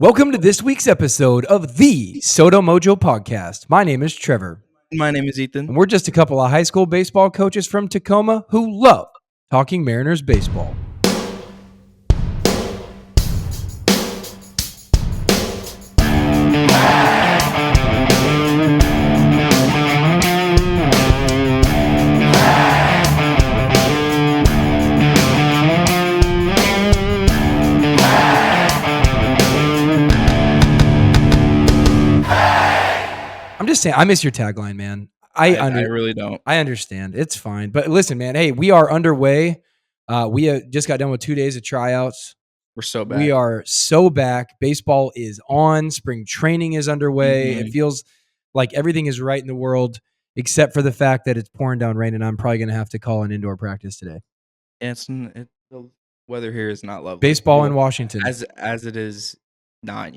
Welcome to this week's episode of the Soto Mojo Podcast. My name is Trevor, My name is and Ethan. we're just a couple of high school baseball coaches from Tacoma who love talking Mariners baseball. I'm just saying, I miss your tagline, man. I really don't. I understand. It's fine. But listen, man, hey, we are underway. We just got done with 2 days of tryouts. We're so bad. We are so back. Baseball is on. Spring training is underway. It feels like everything is right in the world, except for the fact that it's pouring down rain, and I'm probably going to have to call an indoor practice today. The weather here is not lovely. Baseball in Washington. As it is not,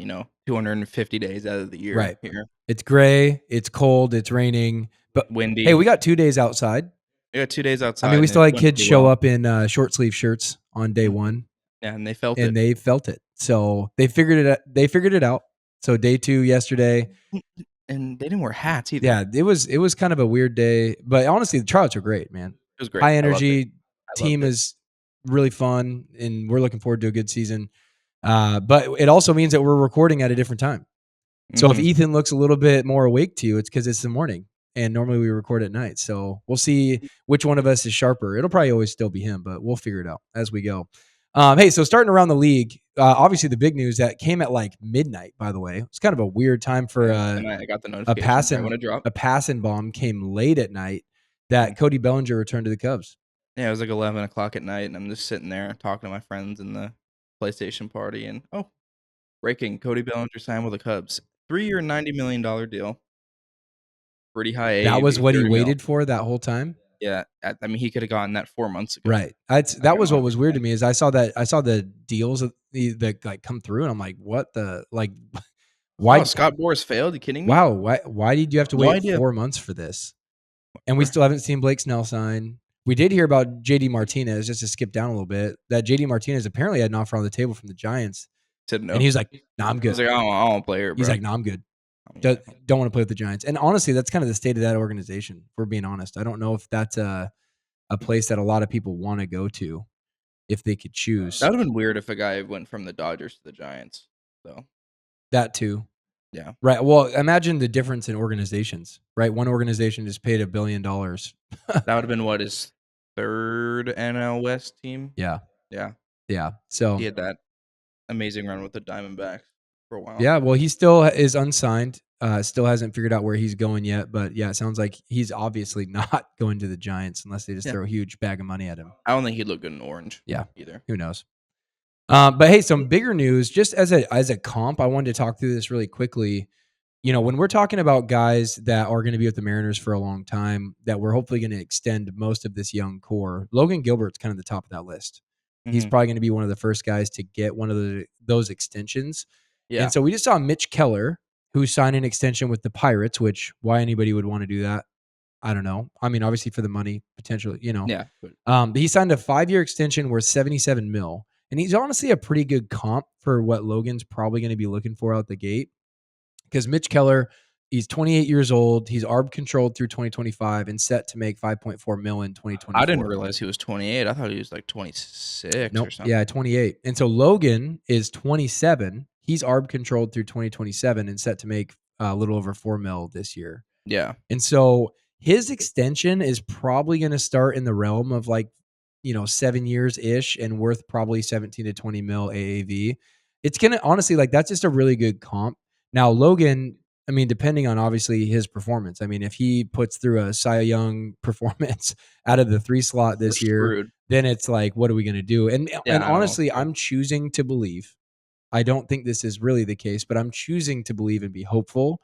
250 days out of the year Right. here. It's gray. It's cold. It's raining. But Windy. hey, we got 2 days outside. We got 2 days outside. I mean, we still had kids show up in short sleeve shirts on day one. Yeah, and they felt and they felt it. So they figured it out. So day 2 yesterday. And they didn't wear hats either. Yeah, it was kind of a weird day. But honestly, the tryouts are great, man. It was great. High energy. I loved Team it. is really fun, and we're looking forward to a good season. But it also means that we're recording at a different time. So if Ethan looks a little bit more awake to you, it's because it's the morning. And normally we record at night. So we'll see which one of us is sharper. It'll probably always still be him, but we'll figure it out as we go. Hey, so starting around the league, obviously the big news that came at like midnight, by the way. It's kind of a weird time for I got the notification. a passing bomb came late at night that Cody Bellinger returned to the Cubs. Yeah, it was like 11 o'clock at night, and I'm just sitting there talking to my friends in the PlayStation party, and breaking, Cody Bellinger signed with the Cubs. 3-year, $90 million deal. Pretty high AAV. That was what he waited for that whole time? Yeah, I mean, he could have gotten that 4 months ago. Right. That was what was weird to me is I saw the deals that like come through, and I'm like, what the like? Why Scott Boras failed? You kidding me? Wow. Why did you have to wait idea. 4 months for this? And we still haven't seen Blake Snell sign. We did hear about JD Martinez, just to skip down a little bit. That JD Martinez apparently had an offer on the table from the Giants. Said no. And he was like, "Nah, I'm good." He's like, I don't want to play here, bro. He's like, "Nah, I'm good. Don't want to play with the Giants." And honestly, that's kind of the state of that organization, if we're being honest. I don't know if that's a place that a lot of people want to go to if they could choose. That would have been weird if a guy went from the Dodgers to the Giants, though. That too. Yeah. Right. Well, imagine the difference in organizations, right? One organization just paid $1 billion. That would have been what, his third NL West team? Yeah. Yeah. Yeah. So he had that amazing run with the Diamondbacks for a while. Yeah, well, he still is unsigned. Still hasn't figured out where he's going yet. But yeah, it sounds like he's obviously not going to the Giants unless they just throw a huge bag of money at him. I don't think he'd look good in orange. Yeah, either. Who knows? But hey, some bigger news. Just as a comp, I wanted to talk through this really quickly. You know, when we're talking about guys that are going to be with the Mariners for a long time, that we're hopefully going to extend most of this young core, Logan Gilbert's kind of the top of that list. He's probably going to be one of the first guys to get one of those extensions. Yeah. And so we just saw Mitch Keller, who signed an extension with the Pirates, which why anybody would want to do that, I don't know. I mean, obviously for the money, potentially, Yeah. But he signed a 5-year extension worth $77 million. And he's honestly a pretty good comp for what Logan's probably going to be looking for out the gate. Because Mitch Keller, he's 28 years old. He's ARB controlled through 2025 and set to make $5.4 million in 2024. I didn't realize he was 28. I thought he was like 26 or something. Yeah, 28. And so Logan is 27. He's ARB controlled through 2027 and set to make a little over $4 million this year. Yeah. And so his extension is probably going to start in the realm of 7 years ish and worth probably 17 to 20 mil AAV. It's going to honestly, that's just a really good comp. Now, Logan, I mean, depending on obviously his performance, I mean, if he puts through a Cy Young performance out of the 3 slot this year, then it's like, what are we going to do? And honestly, I'm choosing to believe, I don't think this is really the case, but I'm choosing to believe and be hopeful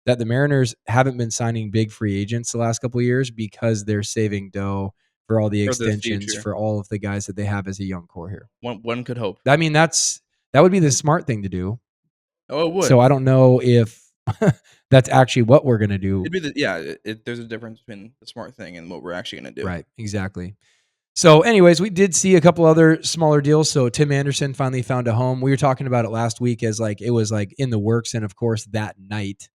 that the Mariners haven't been signing big free agents the last couple of years because they're saving dough for all the extensions for all of the guys that they have as a young core here. One could hope. I mean, that would be the smart thing to do. Oh, it would. So I don't know if that's actually what we're going to do. It'd be there's a difference between the smart thing and what we're actually going to do. Right, exactly. So, anyways, we did see a couple other smaller deals. So Tim Anderson finally found a home. We were talking about it last week as like it was like in the works, and of course that night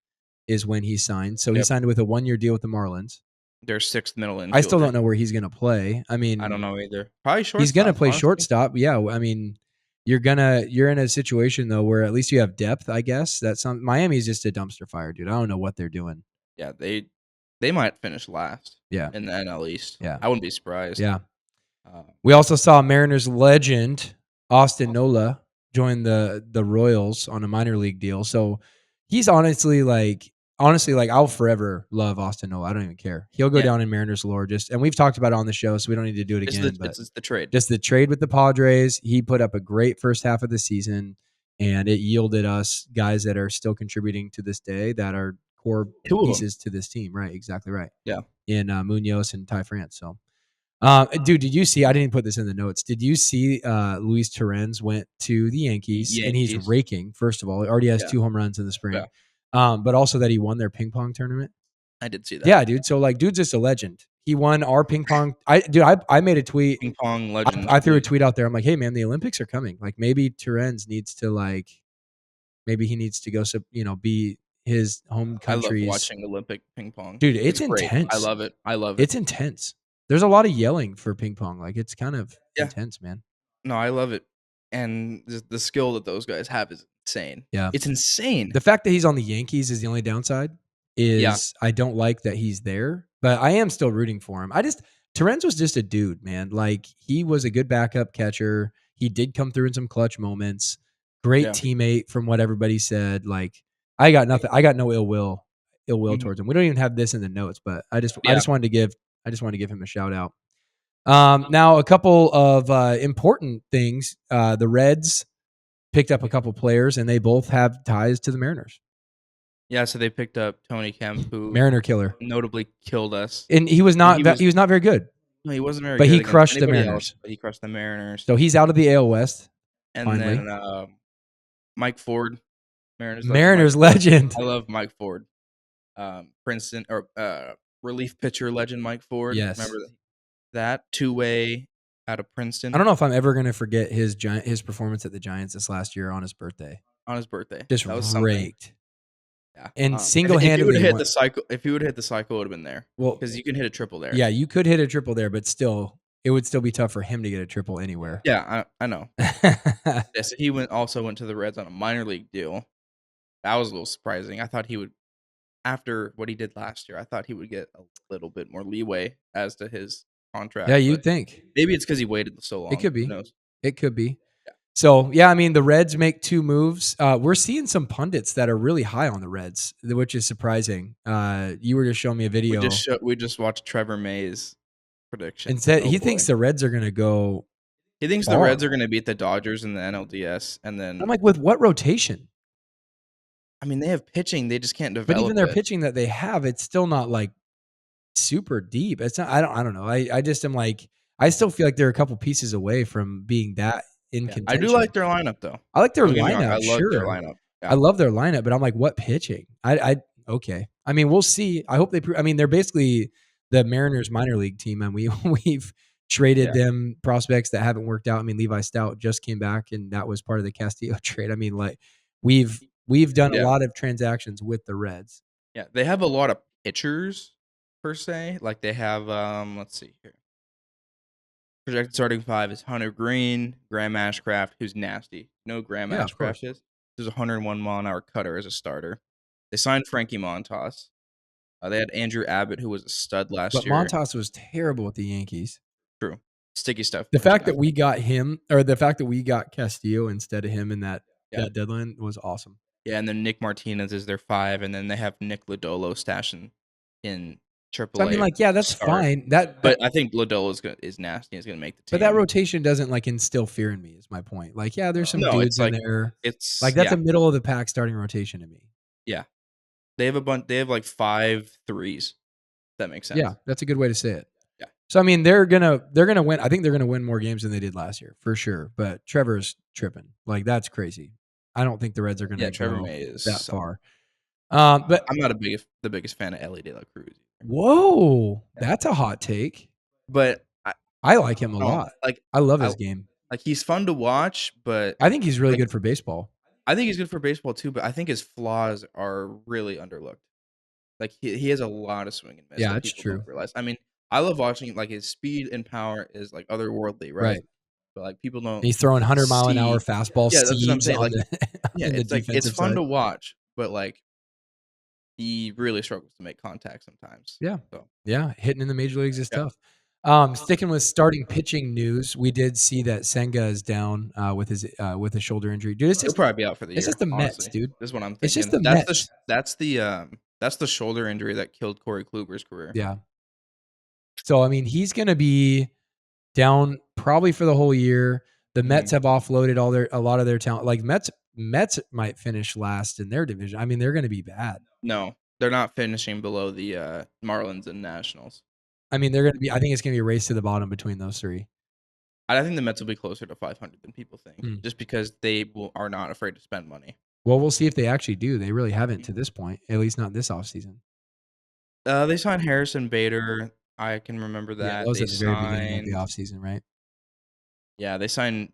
is when he signed. So he Yep. signed with a 1-year deal with the Marlins. Their 6th middle I still infielder. don't know where he's gonna play. I I don't mean, know either. Probably he's gonna shortstop, play honestly. shortstop. Yeah, I mean, you're in a situation though where at least you have depth. I guess that's some Miami's just a dumpster fire, dude. I don't know what they're doing. Yeah, they might finish last Yeah, in the NL East. yeah, I wouldn't be surprised. yeah. Uh, We also saw Mariners legend Austin Austin. Nola join the Royals on a minor league deal. So he's honestly like I'll forever love Austin Nola. I don't even care. He'll go Yeah. down in Mariners lore and we've talked about it on the show, so we don't need to do it It's the again. But it's the trade. just the trade with the Padres, he put up a great first half of the season, and it yielded us guys that are still contributing to this day that are core 2 of them. pieces to this team. Right, exactly right. Yeah. In Munoz and Ty France. So dude, did you see? I didn't put this in the notes. Did you see? Luis Torrens went to the Yankees, and he's Yankees. raking. First of all, he already has Yeah. 2 home runs in the Yeah. spring, but also that he won their ping pong tournament. I did see that. Yeah, dude. So like, dude's just a legend. He won our ping pong. I made a tweet. Ping pong I, legend, I threw a Luis. tweet out there. I'm like, hey man, the Olympics are coming. Like maybe Torrens needs to maybe he needs to go be his home I love country's watching Olympic ping pong. dude. It's It's great. I intense. love it. I love it. It's intense. There's a lot of yelling for ping pong. Like it's kind of Yeah. intense, man. No, I love it. And the skill that those guys have is insane. Yeah. It's insane. The fact that he's on the Yankees is the only downside. Yeah. Is I don't like that he's there, but I am still rooting for him. Torrens was just a dude, man. Like he was a good backup catcher. He did come through in some clutch moments. Great Yeah. teammate from what everybody said. Like I got nothing. I got no ill will Mhm. towards him. We don't even have this in the notes, but I Yeah. just wanted to give him a shout out. Now a couple of important things. The Reds picked up a couple players, and they both have ties to the Mariners. Yeah, so they picked up Tony Kemp, who Mariner killer. notably killed us. And he was And not he was not very good, no, he wasn't very but good he against crushed the anybody else, Mariners. but he crushed the Mariners. So he's out of the AL West And finally. then, Mike Ford, Mariners legend Mike Mariners Ford. legend. I love Mike Ford. Princeton or, relief pitcher legend Mike Ford. Yes. Remember that two-way out of I Princeton don't know if I'm ever going to forget his performance at the Giants this last year on his birthday. on his birthday. Just That was something. raked. Yeah. And If he would've single-handedly hit won. the cycle, it would've been there. Well, Because you can hit a triple there. yeah, you could hit a triple there, but still it would still be tough for him to get a triple anywhere. Yeah, I know. Yeah, so he also went to the Reds on a minor league deal. That was a little surprising. I thought he would, after what he did last year, I thought he would get a little bit more leeway as to his contract. Yeah, But you'd think. maybe it's because he waited so long. It could Who be. knows? It could be. Yeah. So, yeah, I mean, the Reds make 2 moves. We're seeing some pundits that are really high on the Reds, which is surprising. You were just showing me a video We just watched Trevor May's prediction. and said Oh he boy. thinks the Reds are going to go He thinks the far. Reds are going to beat the Dodgers in the NLDS, and I'm then like, with what rotation? I mean they have pitching, they just can't But even develop their it. pitching that they have, it's still not like super deep. It's not. I don't know. I just am like, I still feel like they're a couple pieces away from being that in Yeah, I do contention. like their lineup though. I like their Don't get me wrong, I lineup, love their sure. lineup. I Yeah, love their lineup, but I'm like, what pitching? Okay. I mean, we'll see. I hope they. I mean, they're basically the Mariners minor league team, and we've traded yeah, them prospects that haven't worked out. I mean, Levi Stout just came back, and that was part of the Castillo trade. I mean, like we've done a yeah, lot of transactions with the Reds. yeah. They have a lot of pitchers per se. Like they have, let's see here. Projected starting 5 is Hunter Green, Graham Ashcraft, who's nasty. No Graham Yeah, of course. Ashcraft is. There's a 101-mile-an-hour cutter as a starter. They signed Frankie Montas. They had Andrew Abbott, who was a stud last But year. Montas was terrible with the Yankees. True. Sticky stuff. The fact that we got him, or the fact that we got Castillo instead of him in that Yeah. deadline was awesome. Yeah, and then Nick Martinez is their 5, and then they have Nick Lodolo stashing in AAA. So I mean, like, yeah, that's start. fine. But I think Lodolo is nasty. He's going to make the team. But that rotation doesn't like instill fear in me. Is my point. Like, yeah, there's some No, dudes it's in like there. it's Like that's yeah, a middle of the pack starting rotation to me. yeah. They have a bunch. They have like 5 threes. That makes sense. Yeah, that's a good way to say it. Yeah. So I mean, they're gonna win. I think they're gonna win more games than they did last year for sure. But Trevor's tripping. Like that's crazy. I don't think the Reds are gonna Trevor go May is that something. far. But I'm not the biggest fan of Ellie De La Cruz. whoa, that's a hot take. But I like him a I don't know, lot. I love his game. he's fun to watch, but, I think he's really like, good for baseball. I think he's good for baseball too, but I think his flaws are really underlooked. Like, he has a lot of swing and miss Yeah, that it's people don't true. realize. I mean, I love watching like, his speed and power is, like, otherworldly, right? Right. But, like, people don't He's throwing 100-mile-an-hour see. fastball Yeah, that's what I'm seams saying, on like, the yeah, in the it's like it's defensive fun side. to watch, but, like, he really struggles to make contact sometimes. Yeah. So, Yeah, hitting in the major leagues is yeah. tough. Sticking with starting pitching news, we did see that Senga is down, with a shoulder injury. Dude, He'll probably be out for the it's just year, the Mets, honestly. dude. This is what I'm It's just thinking. the Mets. That's the shoulder injury that killed Corey Kluber's career. Yeah. So, I mean, he's gonna be down probably for the whole year. The Mets Mhm. have offloaded a lot of their talent. Like, Mets might finish last in their division. I mean, they're gonna be bad. No, they're not finishing below the, Marlins and Nationals. I mean, they're gonna be I think it's gonna be a race to the bottom between those 3. I think the Mets will be closer to 500 than people think, Hmm. just because are not afraid to spend money. Well, we'll see if they actually do. They really haven't to this point, at least not this offseason. They signed Harrison Bader. I can remember Yeah, that that. was They at the very beginning of the signed offseason, right? Yeah, they signed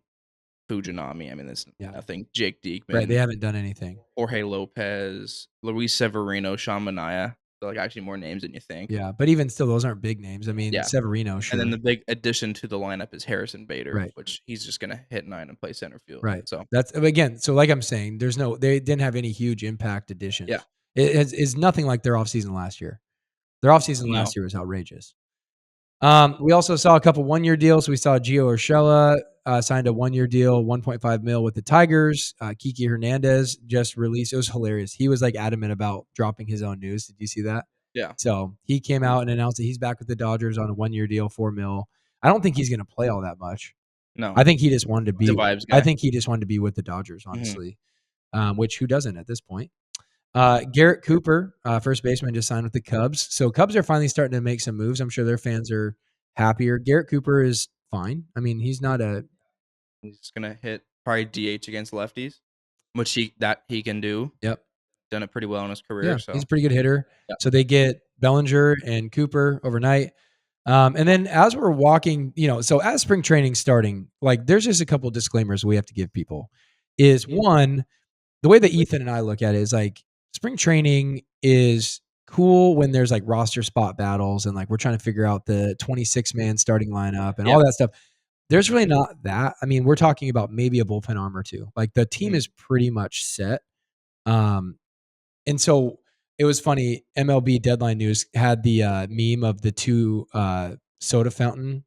Fujinami. I mean, it's Yeah. nothing. Jake Right, they Diekman, haven't done anything. Jorge Lopez, Luis Severino, Sean Manaea. So, like, actually more names than you think. Yeah, but even still, those aren't big names. I mean, Yeah, Severino, and then sure. the big addition to the lineup is Harrison Bader, Right, which he's just gonna hit 9 and play center field. right. So, That's again, so like I'm saying, they didn't have any huge impact yeah, additions. Is nothing like their offseason last year. Their offseason no, last year was outrageous. We also saw a couple one-year deals. We saw Gio Urshela signed a one-year deal, 1.5 mil with the Tigers. Kiki Hernandez just released. It was hilarious. He was like adamant about dropping his own news. Did you see that? yeah, So he came out and announced that he's back with the Dodgers on a one-year deal, 4 mil. I don't think he's going to play all that much. no. I think he just wanted to He's a be. vibes I guy. think he just wanted to be with the Dodgers, Mhm. honestly. Which who doesn't at this point? Garrett Cooper, first baseman, just signed with the Cubs. So Cubs are finally starting to make some moves. I'm sure their fans are happier. Garrett Cooper is fine. I mean, he's not a He's gonna hit probably DH against lefties, which he can do. yep. Done it pretty well in his Yeah, career, he's so a pretty good hitter. yeah. So they get Bellinger and Cooper overnight. And then as we're walking, so as spring training starting, like there's just a couple disclaimers we have to give people. Is one, the way that Ethan and I look at it is like spring training is cool when there's like roster spot battles and like we're trying to figure out the 26-man starting lineup and Yeah. all that stuff. There's really not that. I mean, we're talking about maybe a bullpen arm or two. Like the team Mhm. is pretty much set. Um, and so it was funny. MLB Deadline News had the meme of the two soda fountain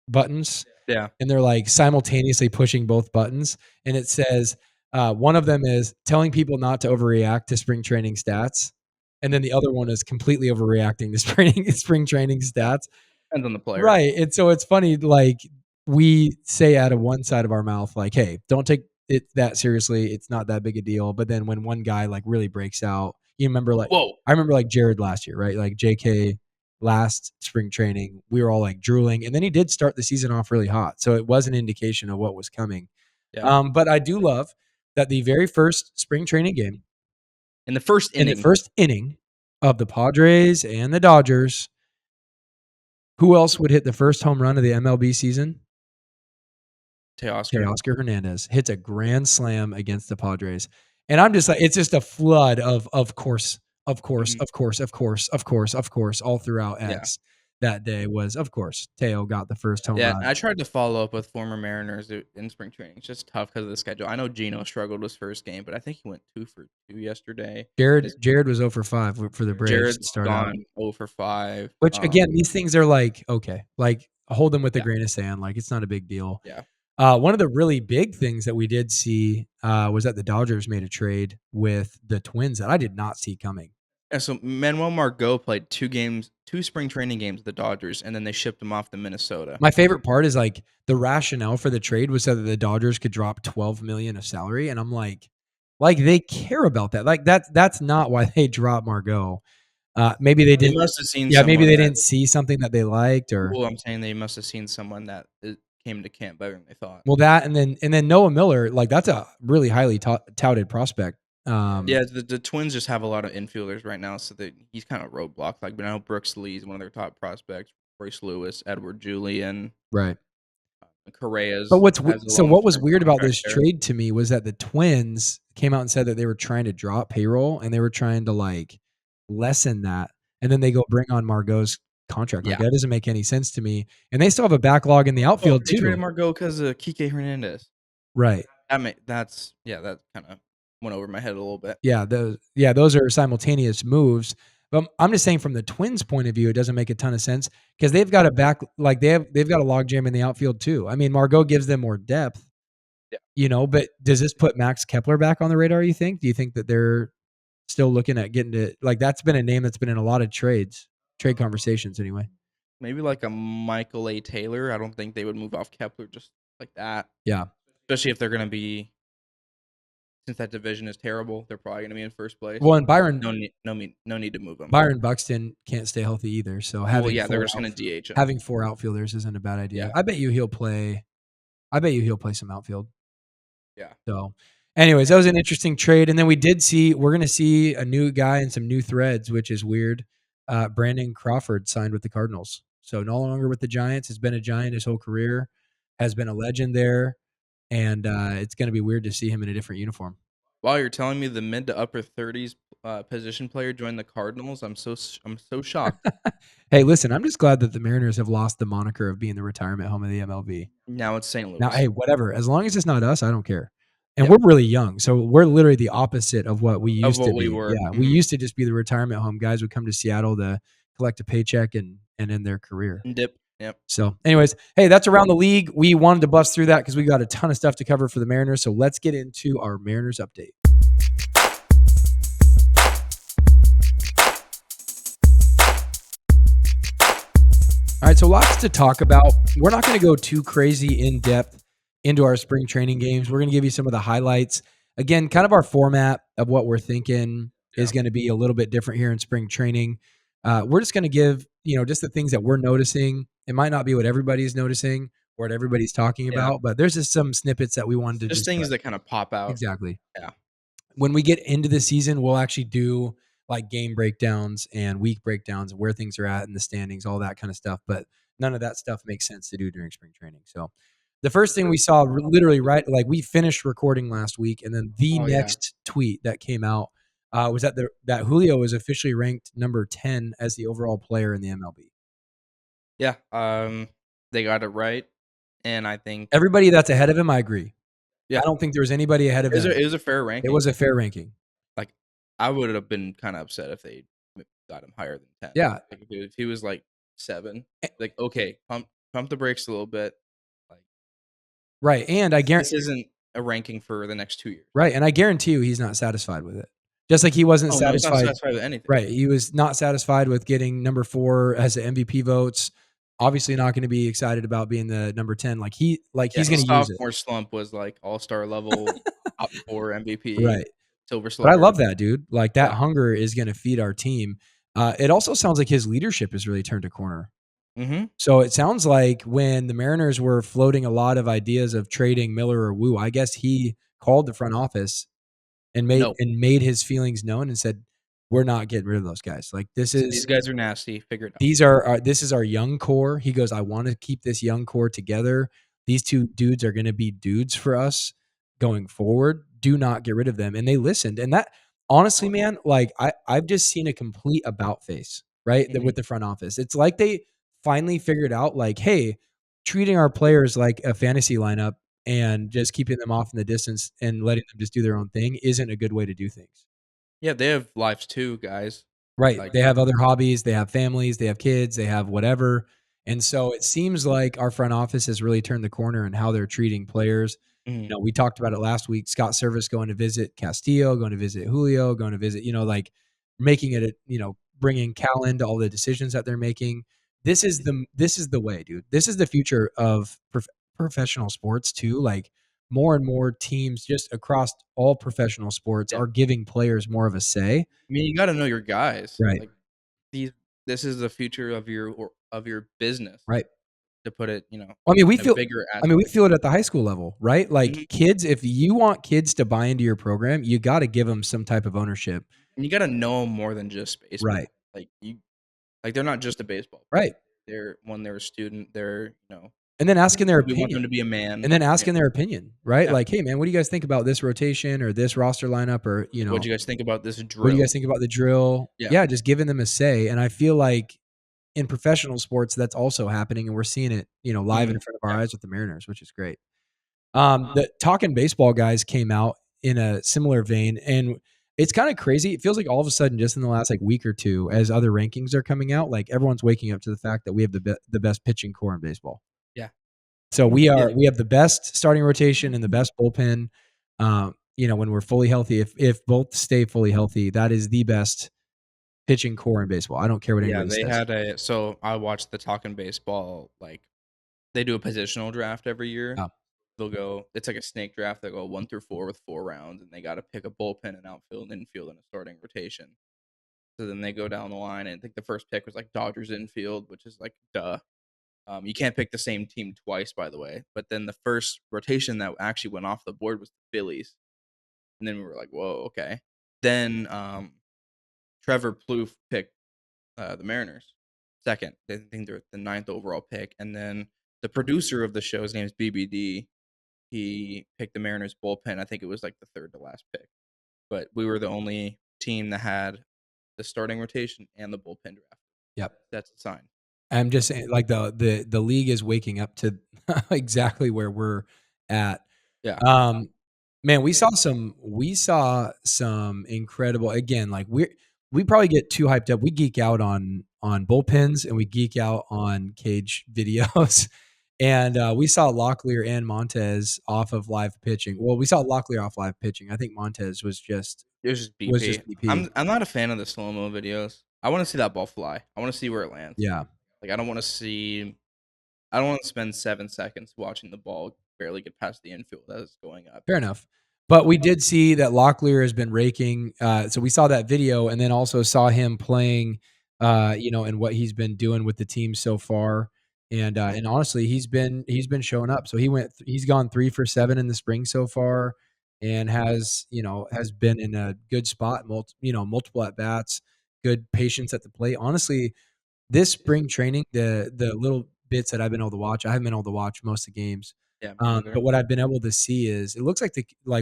buttons, Yeah. and they're like simultaneously pushing both buttons. And it says one of them is telling people not to overreact to spring training stats, and then the other one is completely overreacting to spring training Yeah. stats. Depends on the player. Right. And so it's funny, like we say out of one side of our mouth, like, hey, don't take it that seriously. It's not that big a deal. But then when one guy like really breaks out, you remember like Whoa. I remember like Jared last year, right? Like JK last spring training, we were all like drooling. And then he did start the season off really hot. So it was an indication of what was coming. Yeah. But I do love that the very first spring training game In the first in the inning, first inning of the Padres and the Dodgers, who else would hit the first home run of the MLB season? Teoscar. Teoscar Hernandez hits a grand slam against the Padres. And I'm just like, it's just a flood of course, of course, Mhm. of course, of course, of course, of course, all throughout Yeah. X that day was, of course, Teo got the first home Yeah, run. I tried to follow up with former Mariners in spring training. It's just tough because of the schedule. I know Gino struggled his first game, but I think he went 2 for 2 yesterday. His Jared was 0 for 5 for the Braves to Jared's start out. gone 0 for 5. Which again, these things are like, okay, like hold them with a Yeah, grain of sand. Like it's not a big deal. yeah. One of the really big things that we did see was that the Dodgers made a trade with the Twins that I did not see coming. And so Manuel Margot played 2 spring training games with the Dodgers, and then they shipped him off to Minnesota. My favorite part is like the rationale for the trade was so that the Dodgers could drop 12 million of salary, and I'm like they care about that. Like that's not why they dropped Margot. Maybe they They didn't. must have seen Yeah, maybe someone they that didn't see something that they liked, or well, I'm saying they must have seen someone that came to camp better than they thought. well that, and then Noah Miller, like that's a really highly touted prospect. Yeah, the Twins just have a lot of infielders right now, so that he's kind of roadblocked. Like, but I know Brooks Lee is one of their top prospects. Royce Lewis, Edward Julian, Right. But Correa's has a what was long-term weird about contract this there. trade to me was that the Twins came out and said that they were trying to drop payroll and they were trying to, like, lessen that, and then they go bring on Margot's contract. Like, Yeah. that doesn't make any sense to me, and they still have a backlog in the Oh, outfield they traded too. Margot 'cause of Kike Hernandez. Right. That kinda went over my head a little bit. Those are simultaneous moves. But I'm just saying from the Twins' point of view, it doesn't make a ton of sense because they've got a they've got a logjam in the outfield too. I mean, Margot gives them more depth, Yeah. but does this put Max Kepler back on the radar, you think? Do you think that they're still looking at getting to like that's been a name that's been in a lot of trade conversations anyway. Maybe like a Michael A. Taylor. I don't think they would move off Kepler just like that, Yeah. especially if they're gonna be since that division is terrible, they're probably gonna be in first place. Well, and No need to move them. Byron Buxton can't stay healthy either, so Well, yeah, they're just gonna DH him. having 4 outfielders isn't a bad idea. Yeah, I bet you he'll play some outfield. yeah. So, anyways, that was an interesting trade, and then we're gonna see a new guy and some new threads, which is weird. Brandon Crawford signed with the Cardinals, so no longer with the Giants. Has been a Giant his whole career, has been a legend there, and it's gonna be weird to see him in a different uniform. While you're telling me the mid to upper 30s position player joined the Cardinals, I'm so shocked. Hey, listen, I'm just glad that the Mariners have lost the moniker of being the retirement home of the MLB. Now it's St. Now, Louis. hey, whatever, as long as it's not us, I don't care. And Yep, we're really young, so we're literally the opposite of what we of used to what we be. were. Yeah, we used to just be the retirement home. Guys would come to Seattle to collect a paycheck and end their career. Dip. Yep. So, anyways, hey, that's around the league. We wanted to bust through that because we got a ton of stuff to cover for the Mariners. So let's get into our Mariners update. All right, so lots to talk about. We're not going to go too crazy in depth into our spring training games. We're going to give you some of the highlights. Again, kind of our format of what we're thinking is Yeah. going to be a little bit different here in spring training. We're just going to give, just the things that we're noticing. It might not be what everybody's noticing or what everybody's talking Yeah. about, but there's just some snippets that we wanted to Just just things that kind of pop out. exactly. Yeah. When we get into the season, we'll actually do like game breakdowns and week breakdowns of where things are at in the standings, all that kind of stuff. But none of that stuff makes sense to do during spring training. So the first thing we saw literally right, like we finished recording last week, and then the Oh yeah. next tweet that came out was that Julio is officially ranked number 10 as the overall player in the MLB. Yeah. They got it right, and I think Everybody that's ahead of him, I agree. I yeah, don't think there was anybody ahead of him. it was a fair It ranking. was a fair ranking. Like I would have been kind of upset if they got him higher than 10. Yeah. Like if he was like 7, like okay, pump the brakes a little bit. Like Right. And I this guarantee isn't a ranking for the next 2 years. Right, and I guarantee you he's not satisfied with it. Just like he wasn't Oh no, he's not satisfied. satisfied with anything. Right, he was not satisfied with getting number 4 as the MVP votes. Obviously not gonna be excited about being the number 10. Yeah, He's gonna his use it. sophomore slump was like all-star level, top 4 MVP, Right. Silver But I Slugger. love that, dude. Like, that Yeah. hunger is gonna feed our team. It also sounds like his leadership has really turned a corner. Mhm. So it sounds like when the Mariners were floating a lot of ideas of trading Miller or Wu, I guess he called the front office and No. made his feelings known and said, "We're not getting rid of those guys. Like So these guys are nasty, figure it out. this is our young core." He goes, "I want to keep this young core together. These 2 dudes are going to be dudes for us going forward. Do not get rid of them." And they listened. And that honestly, man, like I've just seen a complete about face, right? Mhm. With the front office. It's like they finally figured out like, hey, treating our players like a fantasy lineup and just keeping them off in the distance and letting them just do their own thing isn't a good way to do things. Yeah, they have lives too, guys. Right. Like They have other hobbies, they have families, they have kids, they have whatever. And so it seems like our front office has really turned the corner in how they're treating players. mhm. We talked about it last week. Scott Service going to visit Castillo, going to visit Julio, going to visit, like making it, bringing Cal into all the decisions that they're making. This is the way, dude. This is the future of professional sports too. Like more and more teams just across all professional sports Yeah. are giving players more of a say. I mean, you gotta know your guys. Right. Like, these this is the future of your business, Right. to put it, Well, I mean, we in a feel bigger we aspect. feel it at the high school level, right? Like Mhm. kids, if you want kids to buy into your program, you got to give them some type of ownership. And you gotta know 'em more than just Right. baseball. Like, they're not just a baseball player. Right. they're a student, they're, And then asking their we want them opinion. to be a man. And then Yeah, asking their opinion, right? yeah. Like, "Hey, man, what do you guys think about this rotation or this roster lineup?" Or, "What'd you guys think about this "What do you drill?" guys think about the drill?" Yeah, Yeah, just giving them a say, and I feel like in professional sports, that's also happening, and we're seeing it, live in mhm, front of our yeah, eyes with the Mariners, which is great. The Talking Baseball guys came out in a similar vein, and it's kinda crazy. It feels like all of a sudden, just in the last, like, week or 2, as other rankings are coming out, like, everyone's waking up to the fact that we have the best pitching core in baseball. yeah, So yeah, we have the best starting rotation and the best bullpen. When we're fully healthy, if both stay fully healthy, that is the best pitching core in baseball. I don't care what yeah, anybody they says. had a so I watched the Talking Baseball, like, they do a positional draft every year. Yeah, They'll go it's like a snake draft, they go 1 through 4 with 4 rounds, and they gotta pick a bullpen, an outfield, an infield, and a starting rotation. So then they go down the line, and I think the first pick was, like, Dodgers infield, which is, like, duh. You can't pick the same team twice, by the way, but then the first rotation that actually went off the board was the Phillies, and then we were like, "Whoa, okay." Then, Trevor Plouffe picked, the Mariners 2nd. I think they're the 9th overall pick, and then the producer of the show, his name is BBD, he picked the Mariners bullpen. I think it was, like, the 3rd to last pick, but we were the only team that had the starting rotation and the bullpen draft. yep. That's a sign. I'm just saying, like, the league is waking up to exactly where we're at. Yeah. Um, Man, we saw some incredible, again, like, we probably get too hyped up. We geek out on bullpens, and we geek out on cage videos, and, we saw Locklear and Montez off of live pitching. Well, we saw Locklear off live pitching. I think Montez It was just was BP. just BP. I'm not a fan of the slow-mo videos. I wanna see that ball fly. I wanna see where it lands. Yeah. Like, I don't wanna spend 7 seconds watching the ball barely get past the infield as it's going up. Fair enough. But we did see that Locklear has been raking, so we saw that video and then also saw him playing, and what he's been doing with the team so far, and honestly, he's been showing up. So he's gone 3 for 7 in the spring so far and has been in a good spot, multiple at bats, good patience at the plate. Honestly, this spring training, the little bits that I've been able to watch, I haven't been able to watch most of the games, Yeah, me neither. but what I've been able to see is it looks like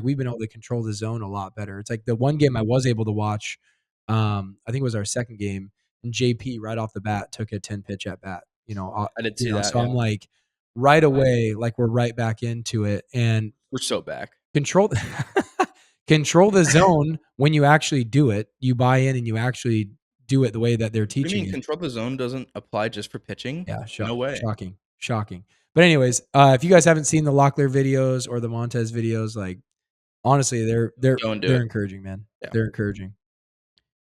we've been able to control the zone a lot better. It's like the one game I was able to watch, I think it was our second game, and JP right off the bat took a 10 pitch at bat, I did see that, so yeah. I'm like, right away, like, we're right back into it, and We're so back. control control the zone when you actually do it. You buy in and you actually do it the way that they're What do you teaching mean it. control the zone doesn't apply just for pitching? Yeah, No way. shocking, shocking. But anyways, if you guys haven't seen the Locklear videos or the Montez videos, like, honestly, they're they're Go and do they're it. encouraging, man. Yeah. They're encouraging.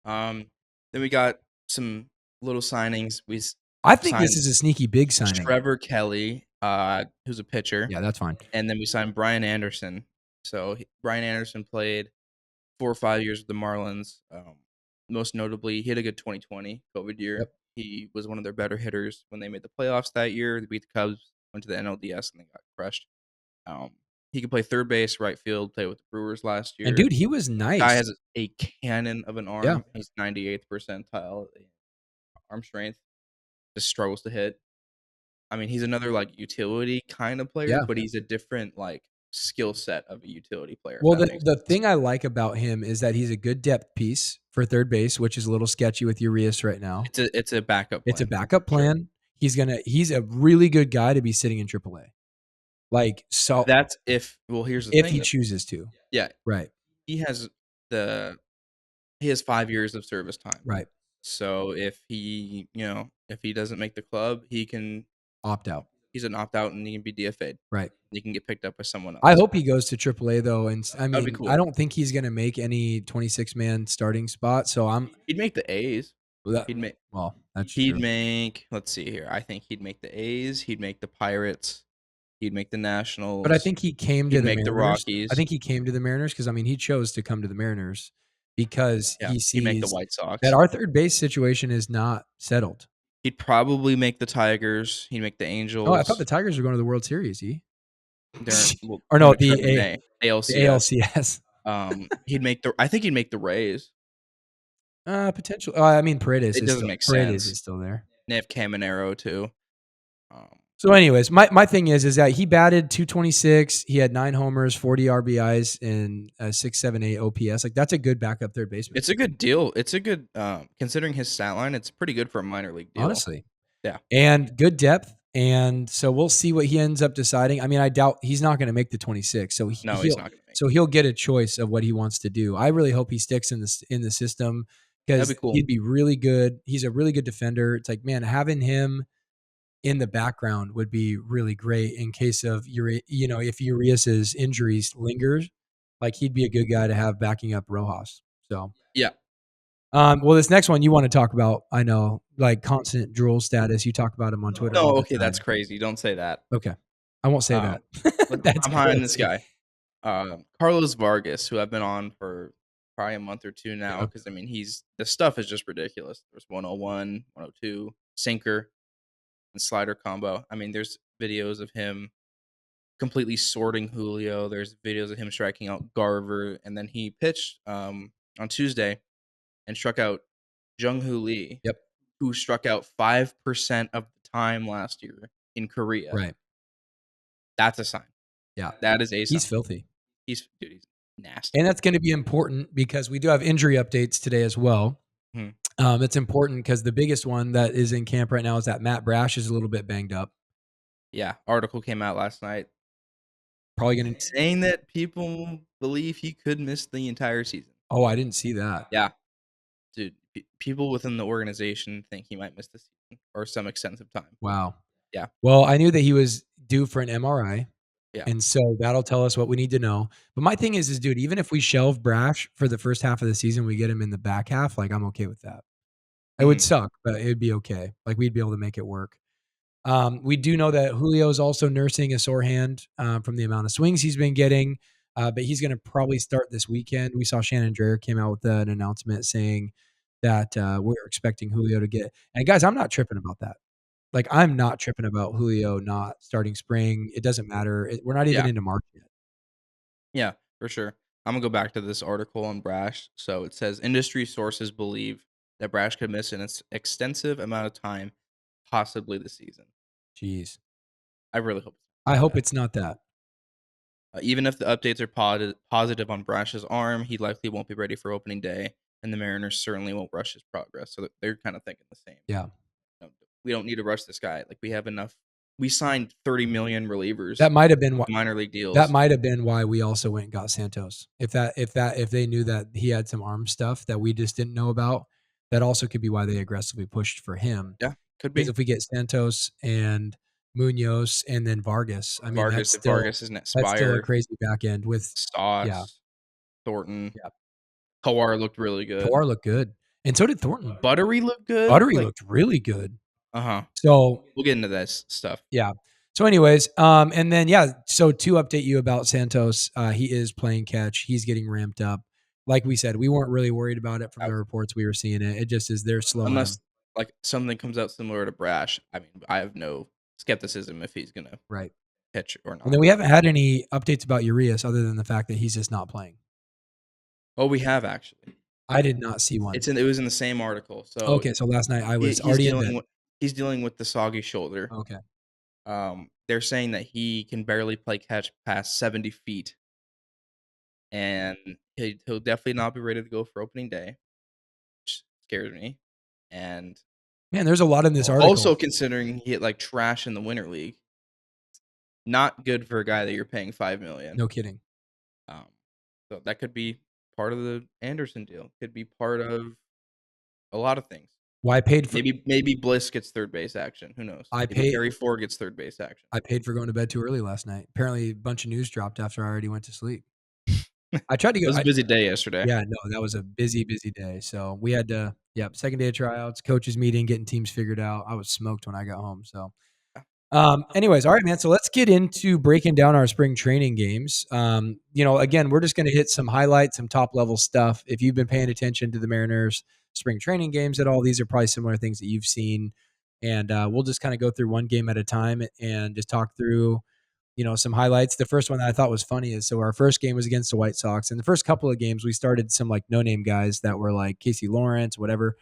Um, then we got some little signings. I think this signed is a sneaky big signing. Trevor Kelly, who's a pitcher, Yeah, that's fine. and then we signed Brian Anderson. So Brian Anderson played 4 or 5 years with the Marlins. Most notably, he had a good 2020 COVID year. Yep. He was one of their better hitters when they made the playoffs that year. They beat the Cubs, went to the NLDS, and they got crushed. Um, he could play third base, right field. Played with the Brewers last And year. dude, he was Guy nice. has a cannon of an Yeah. arm. He's 98th percentile in arm strength. Just struggles to hit. I mean, he's another like utility kind of player, Yeah. but he's a different like skill set of a utility player, if Well, that the makes the sense. thing I like about him is that he's a good depth piece for third base, which is a little sketchy with Urias right now. It's a backup It's a plan. backup Sure. plan. He's a really good guy to be sitting in AAA. Like, so That's here's the if thing he though. chooses to. Yeah, Right. he has the he has 5 years of service time. Right. So if he doesn't make the club, Opt out. he's an opt out and he can be DFA'd. Right. He can get picked up by someone I else. hope he goes to AAA though, and I That'd be mean, I cool. don't think he's gonna make any 26-man starting spot, so I'm He'd make the A's. that He'd make well, that's he'd true. make let's see here. I think he'd make the A's, he'd make the Pirates, he'd make the But I Nationals, think he came to he'd the make the Mariners. I Rockies. think he came to the Mariners because, I mean, he chose to come to the Mariners because Yeah, he he'd make the sees White that Sox. our third base situation is not settled. He'd probably make the Tigers, he'd make the Oh, I thought the Angels. Tigers were going to the World Series, They're well, or him no, and Trevor May, the ALCS. ALCS. I think he'd make the Rays. Potential I mean, It doesn't make Paredes sense. is still there. They have Caminero too. So, anyways, my thing is that he batted 226. He had 9 homers, 40 RBIs, and 678 OPS. Like that's a good backup third baseman, It's a good deal. It's a good considering his stat line, it's pretty good for a minor league deal. honestly, Yeah. and good depth. And so we'll see what he ends up deciding. I mean, I doubt he's not going to make the 26. So No, he's not gonna make it. he'll get a choice of what he wants to do. I really hope he sticks in the system That'd because be cool. he'd be really good. He's a really good defender. It's like, man, having him in the background would be really great in case of if Urias's injuries lingers, like he'd be a good guy to have backing up Rojas. So, Yeah. well, this next one you want to talk about, I know, like constant drool status. You talk about him on Twitter all No, the okay, that's time. crazy. Don't say that. Okay, I won't say Um, that. but That's I'm high on this crazy. guy. Carlos Vargas, who I've been on for probably a month or two now, Yeah, because I mean the stuff is just ridiculous. There's 101, 102, sinker, and slider combo. I mean, there's videos of him completely sorting Julio. There's videos of him striking out Garver, and then he pitched on Tuesday and struck out Jung Hoo Lee, yep, who struck out 5% of the time last year in Korea. right. That's a sign. Yeah, That is a he's sign. filthy. He's nasty. And that's going to be important because we do have injury updates today as well. Mhm. It's important because the biggest one that is in camp right now is that Matt Brash is a little bit banged up. Yeah, article came out last night Probably going to. saying that people believe he could miss the entire season. Oh, I didn't see that. Yeah, dude, people within the organization think he might miss the season or some extensive time. Wow. Yeah, Well, I knew that he was due for an MRI, yeah. and so that'll tell us what we need to know. But my thing is, dude, even if we shelve Brash for the first half of the season, we get him in the back half. Like I'm okay with that. It would Mhm. suck, but it'd be okay. Like we'd be able to make it work. We do know that Julio is also nursing a sore hand from the amount of swings he's been getting, but he's going to probably start this weekend. We saw Shannon Drayer came out with an announcement saying that we're expecting Julio to get. And guys, I'm not tripping about that. Like I'm not tripping about Julio not starting spring. It doesn't matter. We're not even Yeah, into March yet. yeah, for sure. I'm gonna go back to this article on Brash. So it says industry sources believe that Brash could miss an extensive amount of time, possibly the season. Jeez, I really hope I it's hope that. it's not that. Even if the updates are positive on Brash's arm, he likely won't be ready for opening day, and the Mariners certainly won't rush his progress. So they're kind of thinking the same. Yeah, We don't need to rush this guy. Like we have enough. We signed 30 million relievers, that might have been what. minor league That deals. might have been why we also went and got Santos. If they knew that he had some arm stuff that we just didn't know about, that also could be why they aggressively pushed for him. Yeah, could Because be if we get Santos and Munoz and then Vargas, I mean Vargas. If Vargas isn't that's still a expired, crazy back end with yeah, Stoss, Thornton, yeah. Kowar looked really good. Kawar looked good. And so did Thornton. Buttery looked good. Buttery Like looked really good. uh-huh. So We'll get into this stuff. yeah. So, anyways, and then yeah, so to update you about Santos, he is playing catch. He's getting ramped up. Like we said, we weren't really worried about it from the reports we were seeing it. It just is they're slowing Unless him. like something comes out similar to Brash. I mean, I have no skepticism if he's gonna Right. pitch or And then not. we haven't had any updates about Urias other than the fact that he's just not playing. Oh, we have actually. I did not see one. It was in the same article. So Okay, so last night I was he's already in bed. dealing with the soggy shoulder. Okay. They're saying that he can barely play catch past 70 feet, and he'll definitely not be ready to go for opening day, which scares me. And Man, there's a lot in this article. also considering he hit like trash in the winter league, not good for a guy that you're paying 5 million. No kidding. Um, so that could be part of the Anderson deal. Could be part of a lot of things. Well, Maybe Bliss gets third base action. Who knows? I Maybe paid Harry Ford gets third base action. I paid for going to bed too early last night. Apparently a bunch of news dropped after I already went to sleep. I tried to It go was a busy day yesterday. yeah, no, that was a busy, busy day. So we had to, yeah, second day of tryouts, coaches meeting, getting teams figured out. I was smoked when I got home. So, anyways, all right, man. So let's get into breaking down our spring training games. Again, we're just going to hit some highlights, some top level stuff. If you've been paying attention to the Mariners spring training games at all, these are probably similar things that you've seen. And we'll just kind of go through one game at a time and just talk through some highlights. The first one that I thought was funny is so our first game was against the White Sox. And the first couple of games, we started some like no name guys that were like Casey Lawrence, whatever.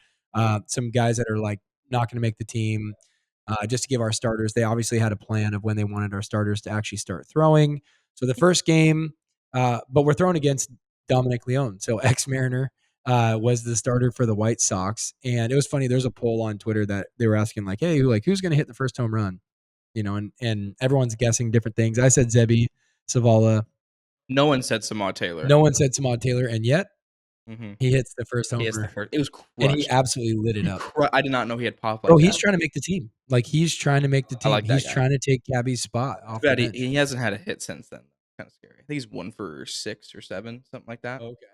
Some guys that are like not gonna make the team. Just to give our starters, they obviously had a plan of when they wanted our starters to actually start throwing. So the first game, but we're throwing against Dominic Leone, so ex-Mariner, was the starter for the White Sox, and it was funny. There's a poll on Twitter that they were asking like, "Hey, who's going to hit the first home run?" And everyone's guessing different things. I said Zebby Savala. No one said Samad Taylor. No one said Samad Taylor, and yet Mhm. he hits the first He hits the homer, first. It was and he crushed. absolutely lit it He up. I did not know he had pop Bro, like he's that. trying to make the team. Like, he's trying to make the I team. like that He's guy. trying to take Gabby's spot Too off the bad bench. he hasn't had a hit since then. Kinda scary. I think he's 1 for 6 or 7, something like that. Okay.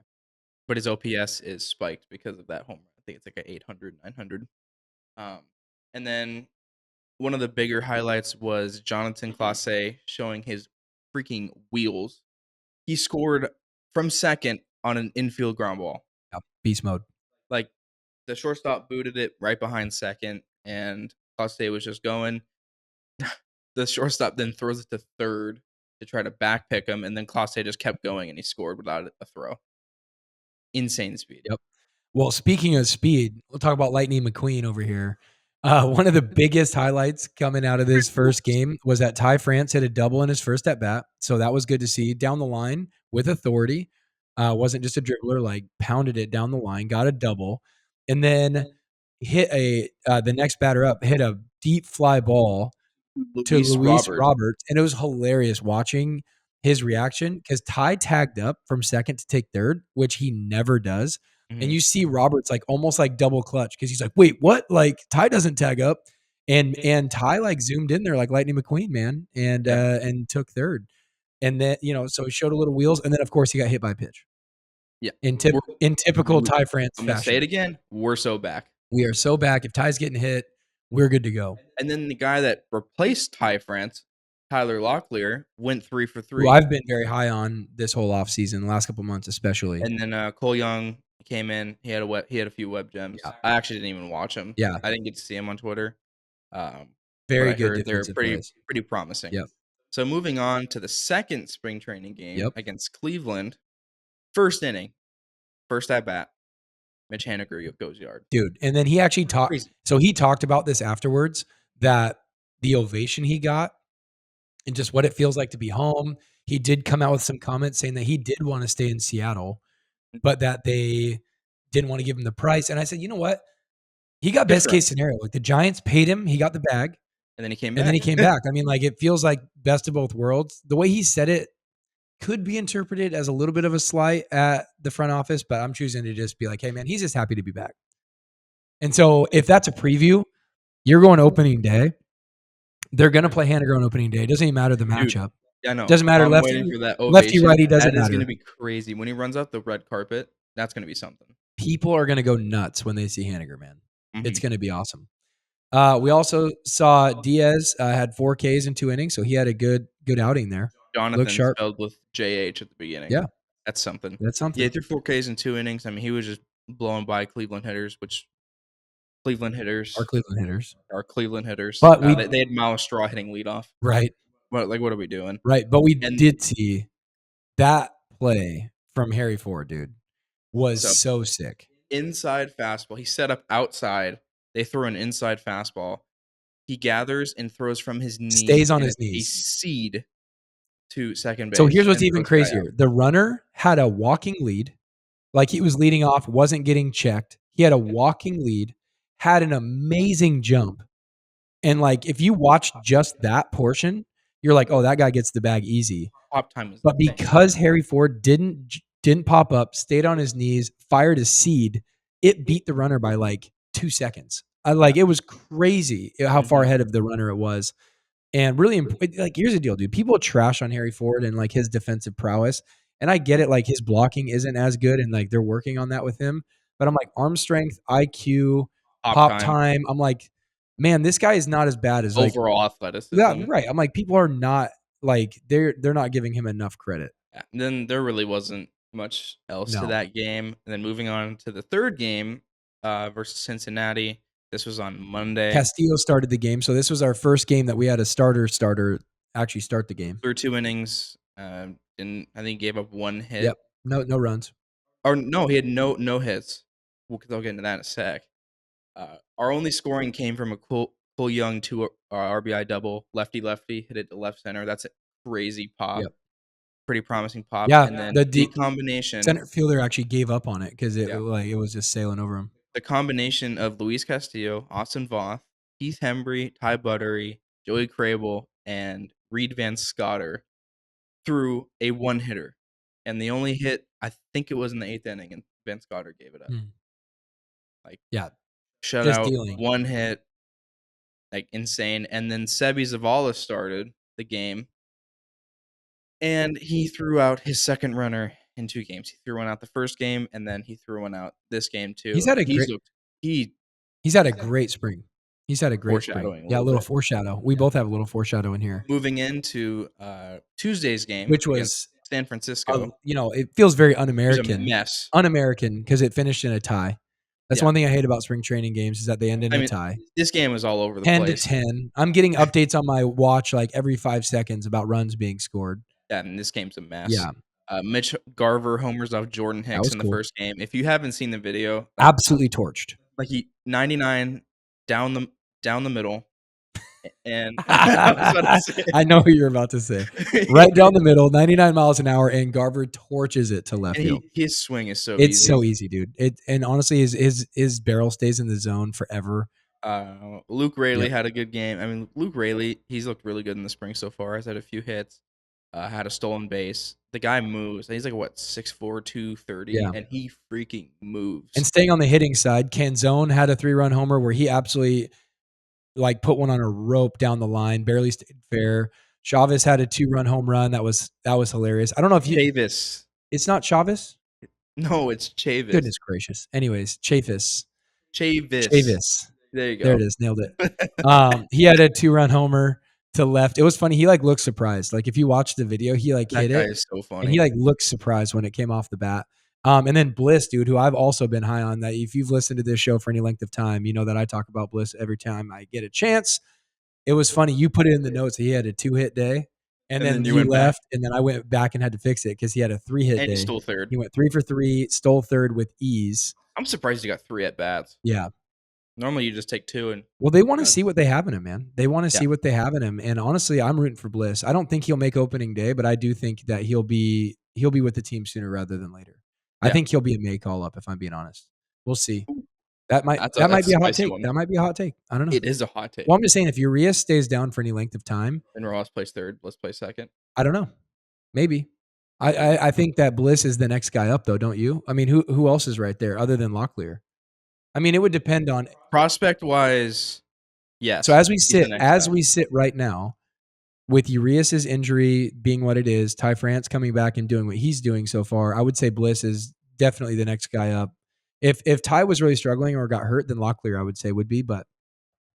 But his OPS is spiked because of that home run. I think it's like a 800, 900. Um, and then one of the bigger highlights was Jonathan Clase showing his freaking wheels. He scored from second on an infield ground ball. Yep, beast mode. Like, the shortstop booted it right behind second, and Clase was just going. The shortstop then throws it to third to try to back pick him, and then Clase just kept going, and he scored without a throw. Insane speed. Yep. Well, speaking of speed, we'll talk about Lightning McQueen over here. One of the biggest highlights coming out of this first game was that Ty France hit a double in his first at bat, so that was good to see. Down the line with authority, wasn't just a dribbler, like pounded it down the line, got a double, and then hit the next batter up hit a deep fly ball to Luis Luis Robert. Roberts, and it was hilarious watching his reaction because Ty tagged up from second to take third, which he never does. And Mhm. you see Roberts like almost like double clutch because he's like, wait, what? Like Ty doesn't tag up. And Ty like zoomed in there like Lightning McQueen, man, Yeah. and took third. And then, so he showed a little wheels, and then of course he got hit by a pitch Yeah. in We're in typical we Ty France I'm gonna say it fashion. again, we're so back. We are so back. If Ty's getting hit, we're good to go. And then the guy that replaced Ty France, Tyler Locklear, went 3 for Who 3. I've been very high on this whole offseason, the last couple months especially. And then, Cole Young came in, he had a few web gems. Yeah. I actually didn't even watch him. Yeah. I didn't get to see him on Twitter, but Very I good heard they're defensive plays. pretty promising. Yep. So moving on to the second spring training game Yep. against Cleveland, first inning, first at bat, Mitch Haniger goes yard. Dude, and then he actually Crazy. he talked about this afterwards, that the ovation he got and just what it feels like to be home. He did come out with some comments saying that he did wanna stay in Seattle, but that they didn't wanna give him the price, and I said, "You know what? He got Good best for him. case scenario, like, the Giants paid him, he got the bag, And then he came and then he back. came back." I mean, like, it feels like best of both worlds. The way he said it could be interpreted as a little bit of a slight at the front office, but I'm choosing to just be like, "Hey, man, he's just happy to be back." And so if that's a preview, you're going opening day. They're gonna play Haniger on opening day. It doesn't even matter the Dude, matchup. I know. Doesn't matter I'm waiting for that lefty, ovation. righty, doesn't That is gonna matter. be crazy. When he runs out the red carpet, that's gonna be something. People are gonna go nuts when they see Haniger, man. It's Mhm. gonna be awesome. We also saw Diaz had 4 Ks in 2 innings, so he had a good outing there. Looked Jonathan sharp. spelled with JH at the beginning. Yeah, That's something. that's Yeah, something. he threw 4 Ks in 2 innings. I mean, he was just blowing by Cleveland hitters, which Cleveland Our hitters Cleveland hitters. are Cleveland hitters. But we They had Miles Straw hitting leadoff. right, What are we doing? right, but we And did see that play from Harry Ford, dude, was so so sick. inside fastball. He set up outside. They throw an inside fastball. He gathers and throws from his knees Stays on in his a knees. seed to second So base here's what's and even throws the guy out. crazier. The runner had a walking lead, like he was leading off, wasn't getting checked. He had a walking lead, had an amazing jump. And like if you watch just that portion, you're like, "Oh, that guy gets the bag easy." Pop time was But insane. because Harry Ford didn't pop up, stayed on his knees, fired a seed, it beat the runner by like 2 seconds. It was crazy how far Mhm. ahead of the runner it was. And really, like, here's the deal, dude. People trash on Harry Ford and like his defensive prowess, and I get it. Like his blocking isn't as good, and like they're working on that with him. But I'm like arm strength, IQ, Pop pop time, time. I'm like, man, this guy is not as bad as like. overall Yeah, athleticism. right. I'm like, people are not like they're not giving him enough credit. Yeah, then there really wasn't much else to No, that game. And then moving on to the third game, versus Cincinnati. This was on Monday. Castillo started the game, so this was our first game that we had a starter actually start the game. Through 2 innings, and I think gave up 1 hit. Yep, no runs. Or no, he had no hits. Well, 'cause I'll get into that in a sec. Our only scoring came from a Cole Young two RBI double, lefty lefty, hit it to left center. That's a crazy pop, Yep. pretty promising pop. Yeah, And then the the combination, center fielder actually gave up on it because yeah, it was just sailing over him. the combination of Luis Castillo, Austin Voth, Keith Hembry, Ty Buttery, Joey Crable, and Reed Van Scotter threw a one hitter, and the only hit I think it was in the eighth inning, and Van Scotter gave it up. Mm. Like Yeah, just shutout, dealing. one hit, like insane. And then Sebi Zavala started the game, and he threw out his second runner in 2 games. He threw one out the first game, and then he threw one out this game He's too. had a great He he's had a great spring. He's had a great spring. foreshadowing a Yeah, a little little bit. foreshadow. We both have a little foreshadow in here, Moving into Tuesday's game which against was, San Francisco, it feels very it was a un-American. mess. Un-American because it finished in a tie. That's Yeah, one thing I hate about spring training games is that they end in I a mean, tie. this game was all over the 10 to place. 10. I'm getting updates on my watch like every 5 seconds about runs being scored. Yeah, and this game's a mess. Yeah, Mitch Garver homers off Jordan that Hicks was in the cool. first game. If you haven't seen the video, Absolutely torched. he 99 down the middle, and I was about to say, I know who you're about to say. Right down the middle, 99 miles an hour, and Garver torches it to left and field. his swing is so It's easy. so easy, dude. And honestly, his barrel stays in the zone forever. Luke Rayleigh Yep. had a good game. I mean, Luke Rayleigh, he's looked really good in the spring so far. He's had a few hits, had a stolen base. The guy moves. He's like what 6'4", 230, Yeah. and he freaking moves. And staying on the hitting side, Canzone had a 3-run homer where he absolutely like put one on a rope down the line, barely stayed fair. Chavez had a 2-run home run. That was hilarious. I don't know if you Chavis. it's not Chavez? No, it's Chavis. Goodness gracious. Anyways, Chavis. Chavis. Chavis. There you There go. it is. Nailed it. He had a 2-run homer to left. It was funny. He like looked surprised. Like if you watch the video, he like That hit guy it is so and he funny. like looked surprised when it came off the bat. And then Bliss, dude, who I've also been high on. That if you've listened to this show for any length of time, you know that I talk about Bliss every time I get a chance. It was funny. You put it in the notes. He had a 2-hit day, and And then then you he went back left, and then I went back and had to fix it because he had a 3-hit and he day. stole third. He went 3 for 3, stole third with ease. I'm surprised he got 3 at bats. Yeah. Normally you just take 2 and Well, they want to done. see what they have in him, man. They want to Yeah. see what they have in him, and honestly, I'm rooting for Bliss. I don't think he'll make opening day, but I do think that he'll be with the team sooner rather than later. I Yeah. think he'll be a May call up if I'm being honest. We'll see. Ooh, That might that's that a might be a hot spicy take. one. That might be a hot take. I don't know. It is a hot take. Well, I'm just saying if Urias stays down for any length of time, And Ross plays third. Let's play second. I don't know. Maybe. I think that Bliss is the next guy up though, don't you? I mean, who else is right there other than Locklear? I mean, it would depend on Prospect wise, yes. so as we He's the next guy. sit right now, with Urias's injury being what it is, Ty France coming back and doing what he's doing so far, I would say Bliss is definitely the next guy up. If Ty was really struggling or got hurt, then Locklear I would say would be, but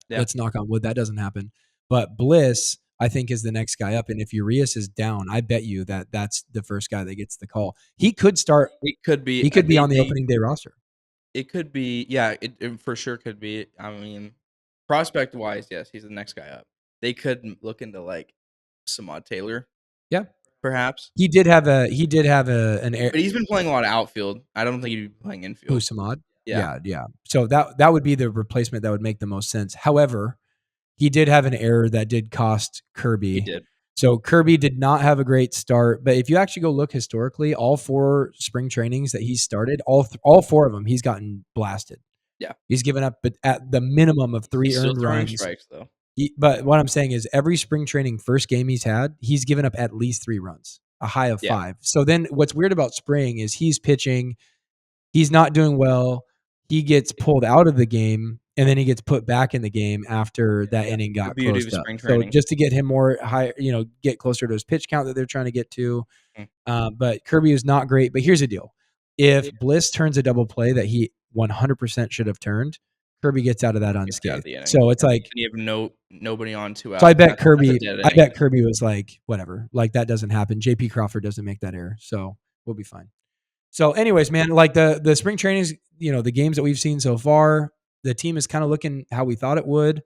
Yeah. let's knock on wood that doesn't happen. But Bliss, I think, is the next guy up. And if Urias is down, I bet you that that's the first guy that gets the call. He could start. It could be. He could be on the opening day roster. It could be. Yeah, it for sure could be. I mean, prospect wise, yes, he's the next guy up. They could look into like Samad Taylor, Yeah, perhaps. he did have an air. But he's been playing a lot of outfield. I don't think he'd be playing Who infield. Samad? Yeah. Yeah. So that would be the replacement that would make the most sense. However, he did have an error that did cost He Kirby. did. So Kirby did not have a great start, but if you actually go look historically, all 4 spring trainings that he started, all 4 of them, he's gotten blasted. Yeah. He's given up, but at the minimum of 3 He's still earned throwing runs. strikes though. But what I'm saying is, every spring training first game he's had, he's given up at least 3 runs, a high of Yeah. 5. So then, what's weird about spring is he's pitching, he's not doing well. He gets pulled out of the game, and then he gets put back in the game after that inning The got beauty of closed up. spring So training. just to get him more high, get closer to his pitch count that they're trying to get to. But Kirby is not great. But here's the deal: if Bliss turns a double play that he 100% should have turned, Kirby gets out of that Gets out of unscathed. the inning. So it's like, And you have nobody on 2 outs. so I bet That's a Kirby, dead I inning. bet Kirby was like, whatever, like that doesn't happen. JP Crawford doesn't make that error, so we'll be fine. So, anyways, man, like the spring trainings, the games that we've seen so far, the team is kind of looking how we thought it would.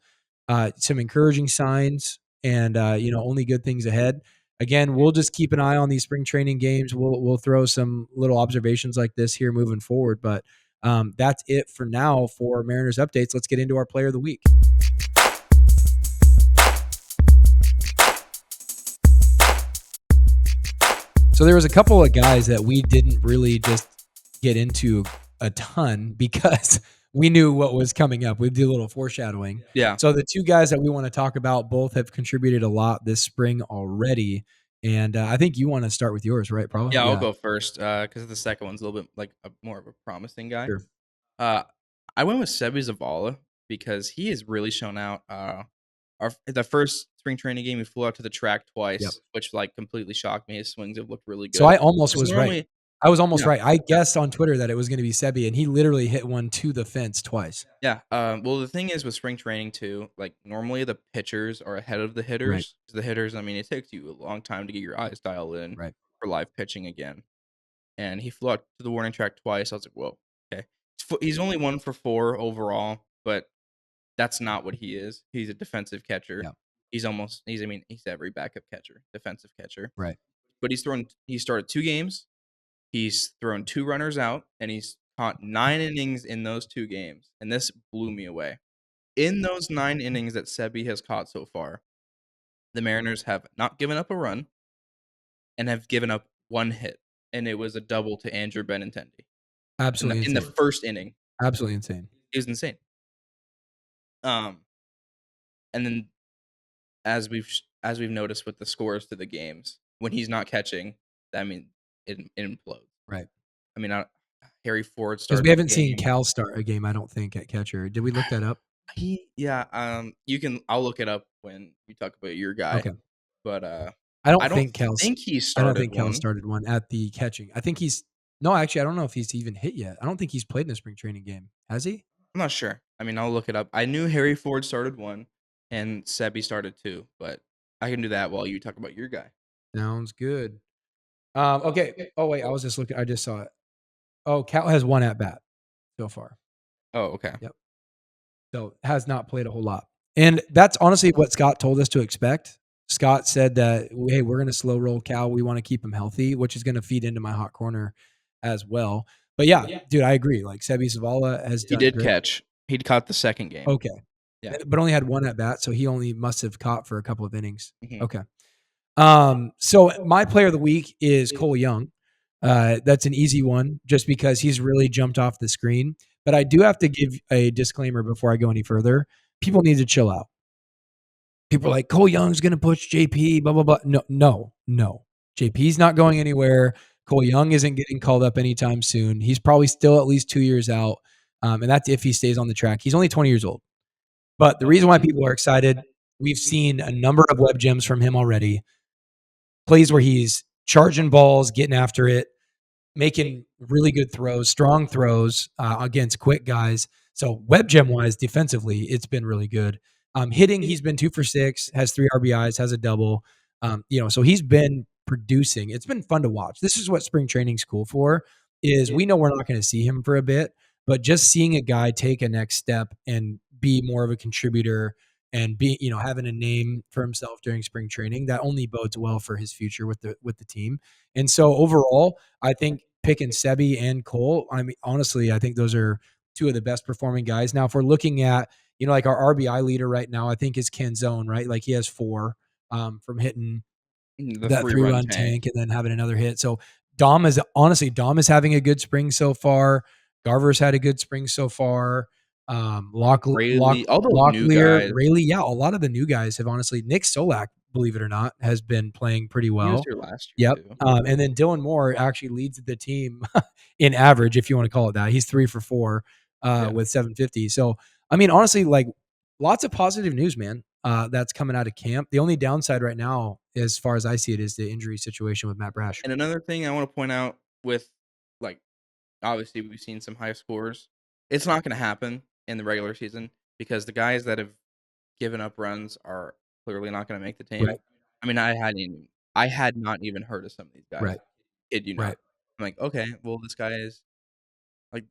Some encouraging signs, and only good things ahead. Again, we'll just keep an eye on these spring training games. We'll throw some little observations like this here moving forward. But That's it for now for Mariners updates. Let's get into our player of the week. So there was a couple of guys that we didn't really just get into a ton because we knew what was coming up. We'd do a little foreshadowing. Yeah. So the two guys that we want to talk about both have contributed a lot this spring already. And I think you want to start with yours, right? Probably. Yeah, I'll go first because the second one's a little bit like more of a promising guy. Sure. Uh, I went with Sebi Zavala because he has really shown out. The first spring training game, he flew out to the track Yep. twice, which like completely shocked me. His swings have looked really So good. I almost Because was right. normally, I was almost yeah, right. I yeah, guessed on Twitter that it was going to be Sebi, and he literally hit one to the fence twice. yeah. Well, the thing is with spring training too, like normally the pitchers are ahead of the Right. hitters. 'Cause the hitters, I mean, it takes you a long time to get your eyes dialed in Right. for live pitching again. And he flew out to the warning track twice. I was like, whoa, okay. He's only 1 for 4 overall, but that's not what he is. He's a defensive catcher. Yeah. I mean, he's every backup catcher, defensive catcher. Right. But he started 2 games. He's thrown 2 runners out, and he's caught 9 innings in those 2 games. And this blew me away. In those 9 innings that Sebi has caught so far, the Mariners have not given up a run and have given up 1 hit. And it was a double to Andrew Benintendi Absolutely in the insane. first inning. Absolutely insane. It was insane. And then as we've noticed with the scores to the games, when he's not catching, I mean, it implodes. Right. I mean, Harry Ford Because started we the haven't seen game. Cal start a game, I don't think, at catcher. Did we look that up? I'll look it up when we talk about your guy, Okay. but I don't I don't think Cal's think he I don't started think Cal one. started one at the catching. I think he's no, actually, I don't know if he's even hit yet. I don't think he's played in a spring training game. Has he? I'm not sure. I mean, I'll look it up. I knew Harry Ford started one and Sebi started 2, but I can do that while you talk about your guy. Sounds good. Okay. Oh wait, I was just looking. I just saw it. Oh, Cal has one at bat so far. Oh, okay. Yep. So has not played a whole lot. And that's honestly what Scott told us to expect. Scott said that, hey, we're going to slow roll Cal. We want to keep him healthy, which is going to feed into my hot corner as well. But yeah, dude, I agree. Like Sebi Zavala has He done did great. catch. He'd caught the second game. Okay. Yeah. But only had one at bat, so he only must have caught for a couple of innings. Mhm. Okay. So my player of the week is Cole Young. That's an easy one just because he's really jumped off the screen. But I do have to give a disclaimer before I go any further. People need to chill out. People are like, Cole Young's going to push JP, blah, blah, blah. No. JP's not going anywhere. Cole Young isn't getting called up anytime soon. He's probably still at least 2 years out. And that's if he stays on the track. He's only 20 years old. But the reason why people are excited, we've seen a number of web gems from him already. Plays where he's charging balls, getting after it, making really good throws, strong throws against quick guys. So web gem wise, defensively, it's been really good. Hitting, he's been 2 for 6, has 3 RBIs, has a double. So he's been producing. It's been fun to watch. This is what spring training's cool for. Is we know we're not going to see him for a bit, but just seeing a guy take a next step and be more of a contributor and be having a name for himself during spring training, that only bodes well for his future with the team. And so overall, I think picking Sebi and Cole, I mean, honestly, I think those are two of the best performing guys. Now, if we're looking at, like our RBI leader right now, I think is Canzone, right? Like he has 4 from hitting The that 3-run 3-run tank. tank and then having another hit. So Dom is having a good spring so far. Garver's had a good spring so far. Rayleigh, all those new Locklear, guys. Rayleigh, yeah, a lot of the new guys have honestly. Nick Solak, believe it or not, has been playing pretty He was well. here last year Yep. too. And then Dylan Moore actually leads the team in average, if you want to call it that. He's 3 for 4 with 750. So, I mean, honestly, like lots of positive news, man, that's coming out of camp. The only downside right now, as far as I see it, is the injury situation with Matt Brash. And another thing I want to point out with, like, obviously we've seen some high scores. It's not going to happen in the regular season because the guys that have given up runs are clearly not going to make the team. Right. I mean, I had not even heard of some of these guys. Right. Kid you Right. not. I'm like, okay, well,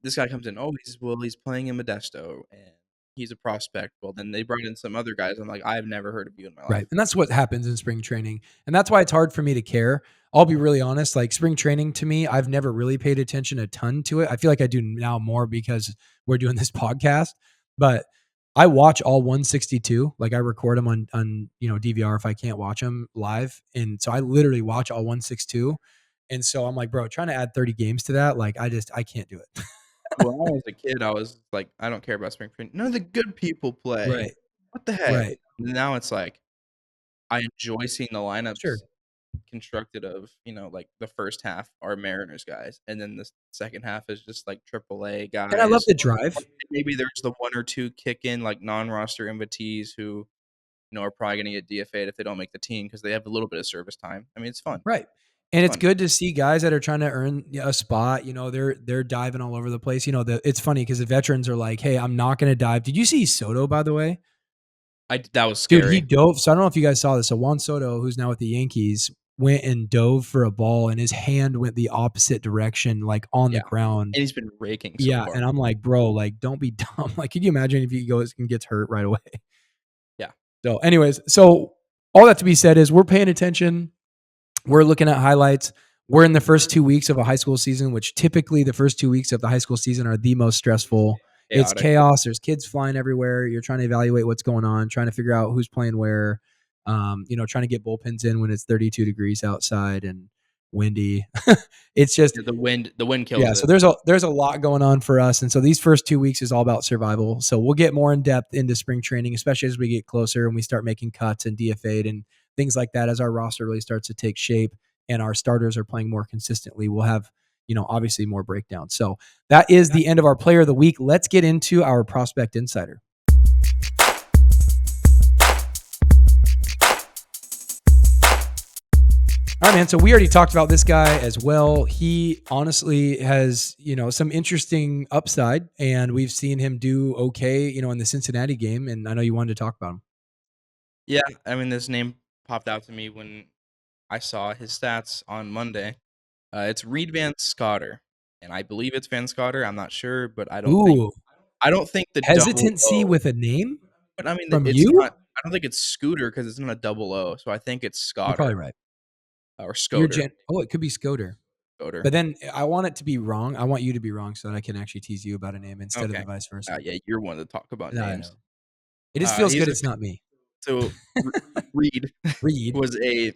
this guy comes in. Oh, he's playing in Modesto, and he's a prospect. Well, then they brought in some other guys. I'm like, I've never heard of you in my Right. life. And that's what happens in spring training. And that's why it's hard for me to care. I'll be really honest. Like spring training to me, I've never really paid attention a ton to it. I feel like I do now more because we're doing this podcast. But I watch all 162. Like I record them on DVR if I can't watch them live. And so I literally watch all 162. And so I'm like, bro, trying to add 30 games to that, like I can't do it. When I was a kid, I was like, I don't care about spring training. None of the good people play. Right. What the heck? Right. Now it's like I enjoy seeing the Sure. lineups constructed of, like the first half are Mariners guys, and then the second half is just like AAA And I love guys. the Or drive. maybe there's the one or two kick in like non-roster invitees who, are probably going to get DFA'd if they don't make the team because they have a little bit of service time. I mean, it's fun. Right. And It's it's fun. good to see guys that are trying to earn a spot. They're diving all over the place. It's funny because the veterans are like, "Hey, I'm not going to dive." Did you see Soto, by the way? That was Dude, he scary. dove. So I don't know if you guys saw this. So Juan Soto, who's now with the Yankees, went and dove for a ball, and his hand went the opposite direction, like on the Yeah, ground. and he's been raking so Yeah, far. and I'm like, bro, like, don't be dumb. Like, can you imagine if he goes and gets hurt right away? Yeah, So, anyways, so all that to be said is we're paying attention. We're looking at highlights. We're in the first 2 weeks of a high school season, which typically the first 2 weeks of the high school season are the most stressful. It's chaotic. chaos. There's kids flying everywhere. You're trying to evaluate what's going on, trying to figure out who's playing where, trying to get bullpens in when it's 32 degrees outside and windy. It's just Yeah, the wind kills yeah, so it. there's a lot going on for us, and so these first 2 weeks is all about survival. So we'll get more in depth into spring training, especially as we get closer and we start making cuts and DFA'd and things like that. As our roster really starts to take shape and our starters are playing more consistently, we'll have obviously more breakdowns. So that is the end of our player of the week. Let's get into our prospect insider. All right, man. So we already talked about this guy as well. He honestly has, some interesting upside, and we've seen him do okay, in the Cincinnati game. And I know you wanted to talk about him. Yeah, I mean, this name popped out to me when I saw his stats on Monday. It's Reed Van Scotter, and I believe it's Van Scotter. I'm not sure, but Ooh, I don't think the double hesitancy O. with a name But I mean, from it's you? not. I don't think it's Scooter because it's not a double O. So I think it's You're probably Scotter right. or You're Scoter. it could be Scoter. Scoter. But then I want it to be wrong. I want you to be wrong so that I can actually tease you about a name instead of Okay. the vice versa. Yeah, you're one to talk about No, I know. names. It just feels He's good a it's not me. so Reed Reed. was a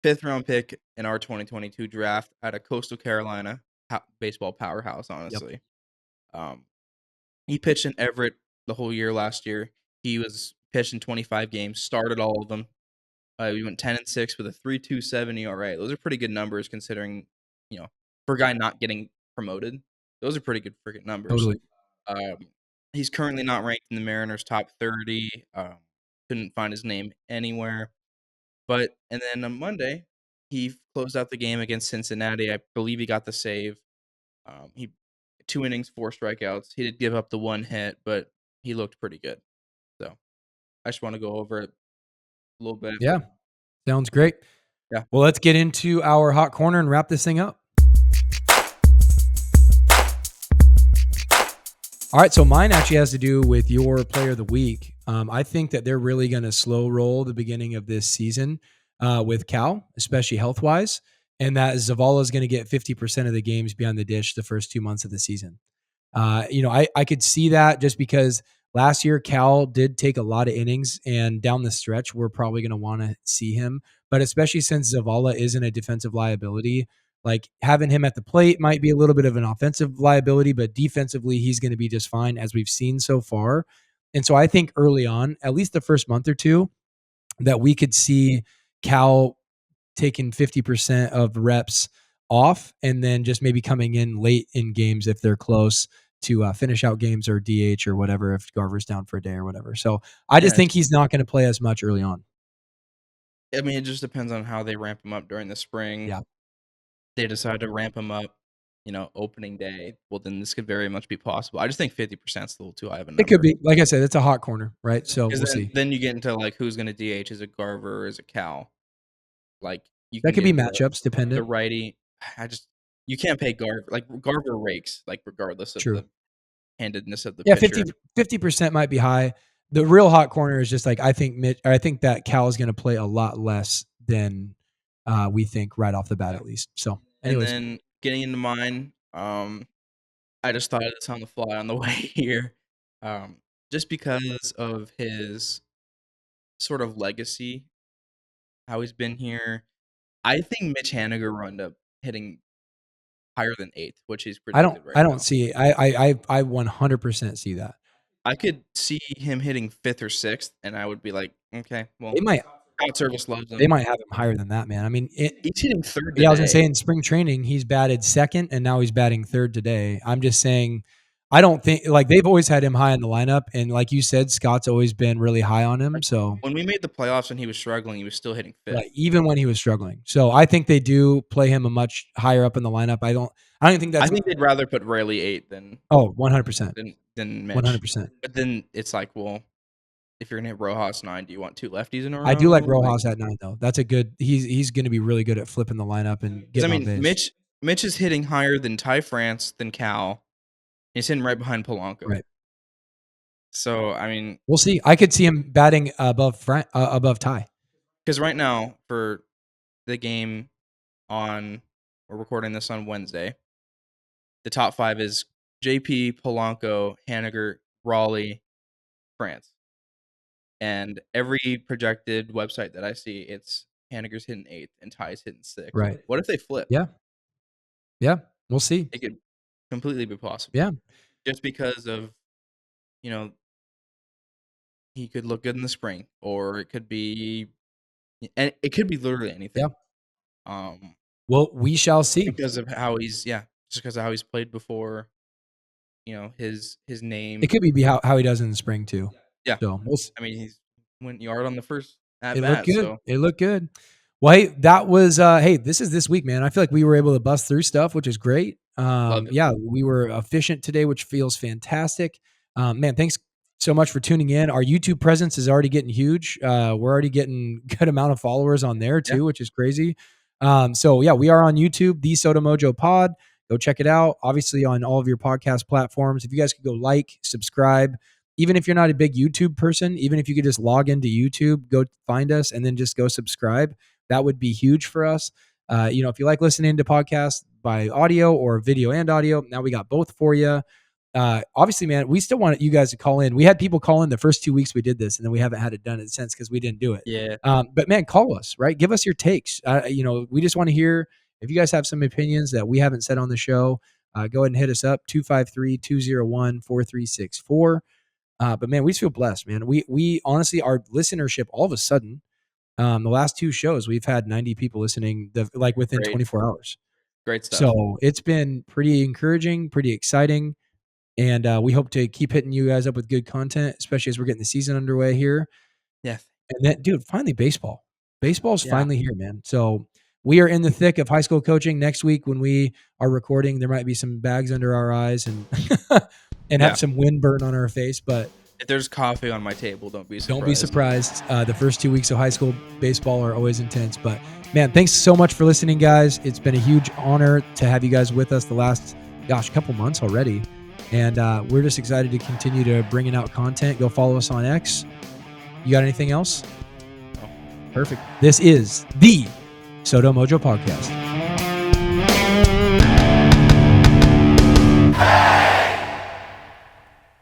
fifth round pick in our 2022 draft out of Coastal Carolina, baseball powerhouse. Yep. Honestly, um, he pitched in Everett the whole year last year. He was pitched in 25 games, started all of them. We went 10-6 with a 3.27 ERA. Those are pretty good numbers considering, for a guy not getting promoted. Those are pretty good freaking numbers. Totally. Um, he's currently not ranked in the Mariners top 30. Couldn't find his name anywhere. And then on Monday, he closed out the game against Cincinnati. I believe he got the save. He 2 innings, 4 strikeouts. He did give up the one hit, but he looked pretty good. So I just want to go over it a little bit. Yeah. Sounds great. Yeah. Well, let's get into our hot corner and wrap this thing up. All right, so mine actually has to do with your player of the week. I think that they're really going to slow roll the beginning of this season with Cal, especially health wise, and that Zavala is going to get 50% of the games behind the dish the first 2 months of the season. I could see that just because last year Cal did take a lot of innings, and down the stretch, we're probably going to want to see him. But especially since Zavala isn't a defensive liability, like having him at the plate might be a little bit of an offensive liability, but defensively, he's going to be just fine as we've seen so far. And so I think early on, at least the first month or two, that we could see Cal taking 50% of reps off and then just maybe coming in late in games if they're close to finish out games or DH or whatever if Garver's down for a day or whatever. So I just Yeah, think he's not going to play as much early on. I mean, it just depends on how they ramp him up during the spring. Yeah. They decide to ramp him up, opening day. Well, then this could very much be possible. I just think 50% is a little too high of a It could number. be. Like I said, it's a hot corner, right? So Because we'll then, see. then you get into like who's going to DH? Is it Garver or is it Cal? Like you That can could get be into matchups the dependent. righty. You can't pay Garver. Like Garver rakes, like regardless of True. the handedness of the Yeah, pitcher. 50% might be high. The real hot corner is just like I think that Cal is going to play a lot less than we think right off the bat, at least. So, And anyways, then getting into mine, I just thought of this on the fly on the way here, um, just because of his sort of legacy, how he's been here. I think Mitch Haniger will end up hitting higher than 8th, which he's projected right I don't now. see. I 100% see that. I could see him hitting 5th or 6th, and I would be like, "Okay, well, They might crowd service loves they him." might have him higher than that, man. I mean, He's hitting 3rd yeah, I was gonna say today. in spring training he's batted second, and now he's batting third today. I'm just saying, I don't think like they've always had him high in the lineup, and like you said, Scott's always been really high on him. Like, So when we made the playoffs and he was struggling, he was still hitting right, 5th. even when he was struggling. So I think they do play him a much higher up in the lineup. I don't think I that's think they'd rather put Rayleigh 8 than 100%. Mitch. 100%. But then it's like, well, if you're gonna hit Rojas 9, do you want 2 lefties in a I do like row? Like, Rojas at 9 though. That's a good he's gonna be really good at flipping the lineup and 'cause I getting on mean, base. Mitch is hitting higher than Ty France, than Cal. He's hitting right behind Polanco. Right. So, I mean, We'll see. I could see him batting above Ty. because right now for the game we're recording this on Wednesday. The top 5 is JP, Polanco, Haniger, Raleigh, France. And every projected website that I see, it's Haniger's hitting 8th and Ty's hitting 6th. Right. What if they flip? Yeah. Yeah. We'll see. It could completely be possible. Yeah. Just because of, you know, he could look good in the spring, or it could be, and it could be literally Yeah. anything. Um, Well, we shall see. because of how he's, just because of how he's played before, his name. It could be how he does in the spring too. Yeah. So we'll see. I mean, he's went yard on the first at It looked bat, good. so It looked good. Well, hey, that was hey, this is this week, man. I feel like we were able to bust through stuff, which is great. love it. Yeah, we were efficient today, which feels fantastic. Man, thanks so much for tuning in. Our YouTube presence is already getting huge. We're already getting good amount of followers on there Yeah. too, which is crazy. So yeah, we are on YouTube, the Soto Mojo Pod. Go check it out. Obviously on all of your podcast platforms. If you guys could go like, subscribe, even if you're not a big YouTube person, even if you could just log into YouTube, go find us and then just go subscribe, that would be huge for us. If you like listening to podcasts by audio or video and audio, now we got both for you. Obviously, man, we still want you guys to call in. We had people call in the first 2 weeks we did this, and then we haven't had it done in since because we didn't do it. Yeah. But man, call us, right? Give us your takes. We just want to hear if you guys have some opinions that we haven't said on the show. Go ahead and hit us up 253-201-4364. But man, we just feel blessed, man. We honestly, our listenership, all of a sudden, the last 2 shows, we've had 90 people listening within Great. 24 hours. Great stuff. So it's been pretty encouraging, pretty exciting. And we hope to keep hitting you guys up with good content, especially as we're getting the season underway here. Yeah. And then, dude, finally baseball. Baseball's Yeah. finally here, man. So we are in the thick of high school coaching. Next week when we are recording, there might be some bags under our eyes and Yeah. have some wind burn on our face, but If there's coffee on my table, don't be surprised. don't be surprised. The first 2 weeks of high school baseball are always intense. But man, thanks so much for listening, guys. It's been a huge honor to have you guys with us the last, couple months already. And we're just excited to continue to bringing out content. Go follow us on X. You got anything else? No. Perfect. This is the Soto Mojo Podcast.